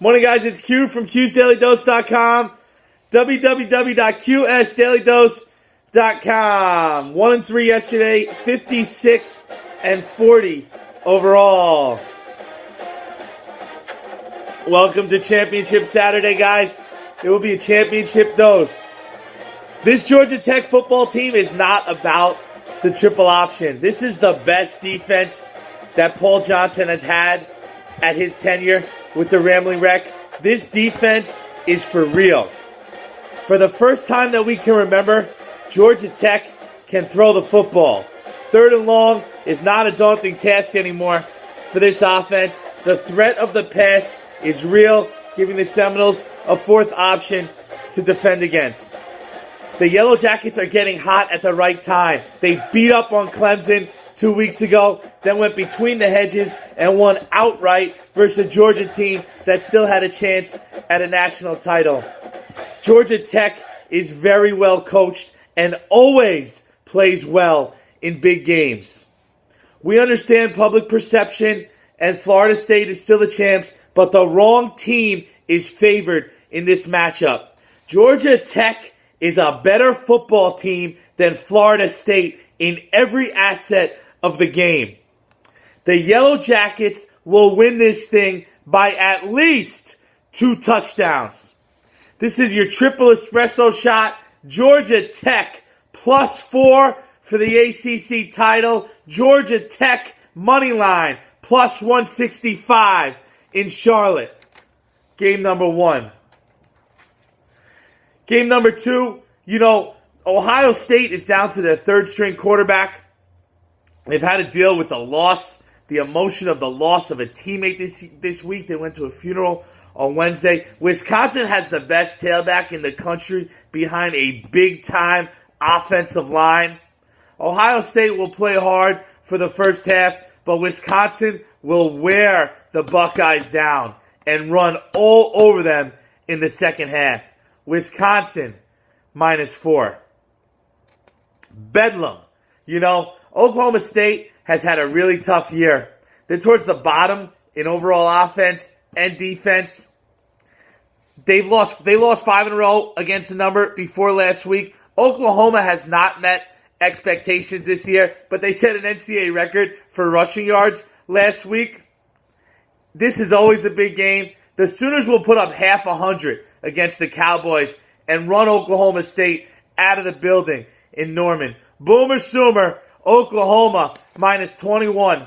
Morning, guys. It's Q from QsDailyDose.com, www.qsdailydose.com. 1-3 yesterday, 56-40 overall. Welcome to Championship Saturday, guys. It will be a championship dose. This Georgia Tech football team is not about the triple option. This is the best defense that Paul Johnson has had at his tenure with the Rambling Wreck. This defense is for real. For the first time that we can remember, Georgia Tech can throw the football. Third and long is not a daunting task anymore for this offense. The threat of the pass is real, giving the Seminoles a fourth option to defend against. The Yellow Jackets are getting hot at the right time. They beat up on Clemson 2 weeks ago, then went between the hedges and won outright versus a Georgia team that still had a chance at a national title. Georgia Tech is very well coached and always plays well in big games. We understand public perception and Florida State is still the champs, but the wrong team is favored in this matchup. Georgia Tech is a better football team than Florida State in every asset of the game. The Yellow Jackets will win this thing by at least 2 touchdowns. This is your triple espresso shot. Georgia Tech +4 for the ACC title. Georgia Tech money line +165 in Charlotte. Game number 1. Game number 2, Ohio State is down to their third-string quarterback. They've had to deal with the loss, the emotion of the loss of a teammate this week. They went to a funeral on Wednesday. Wisconsin has the best tailback in the country behind a big-time offensive line. Ohio State will play hard for the first half, but Wisconsin will wear the Buckeyes down and run all over them in the second half. Wisconsin -4. Bedlam. Oklahoma State has had a really tough year. They're towards the bottom in overall offense and defense. They lost 5 in a row against the number before last week. Oklahoma has not met expectations this year, but they set an NCAA record for rushing yards last week. This is always a big game. The Sooners will put up half 100 against the Cowboys and run Oklahoma State out of the building in Norman. Boomer Sooner, Oklahoma -21.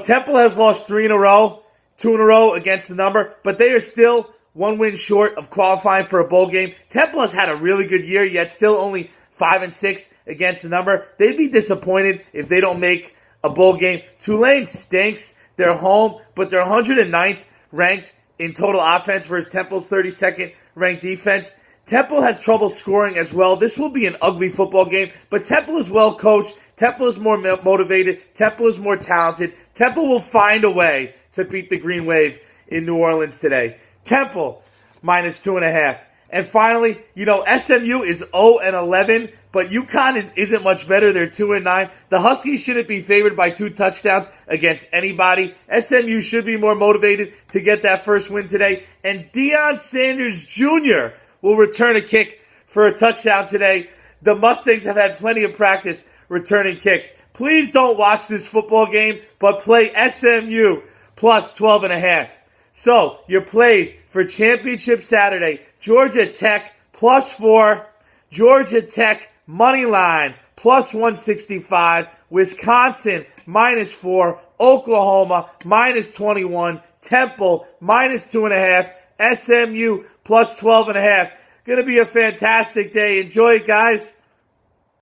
Temple has lost 3 in a row, 2 in a row against the number, but they are still 1 win short of qualifying for a bowl game. Temple has had a really good year, yet still only 5-6 against the number. They'd be disappointed if they don't make a bowl game. Tulane stinks. They're home, but they're 109th ranked in total offense versus Temple's 32nd ranked defense. Temple has trouble scoring as well. This will be an ugly football game, but Temple is well coached. Temple is more motivated. Temple is more talented. Temple will find a way to beat the Green Wave in New Orleans today. Temple -2.5. And finally, SMU is 0-11, but UConn isn't much better. They're 2-9. The Huskies shouldn't be favored by 2 touchdowns against anybody. SMU should be more motivated to get that first win today. And Deion Sanders Jr. will return a kick for a touchdown today. The Mustangs have had plenty of practice returning kicks. Please don't watch this football game, but play SMU +12.5. So, your plays for Championship Saturday: Georgia Tech +4, Georgia Tech money line +165, Wisconsin -4, Oklahoma -21, Temple -2.5, SMU +12.5. Going to be a fantastic day. Enjoy it, guys.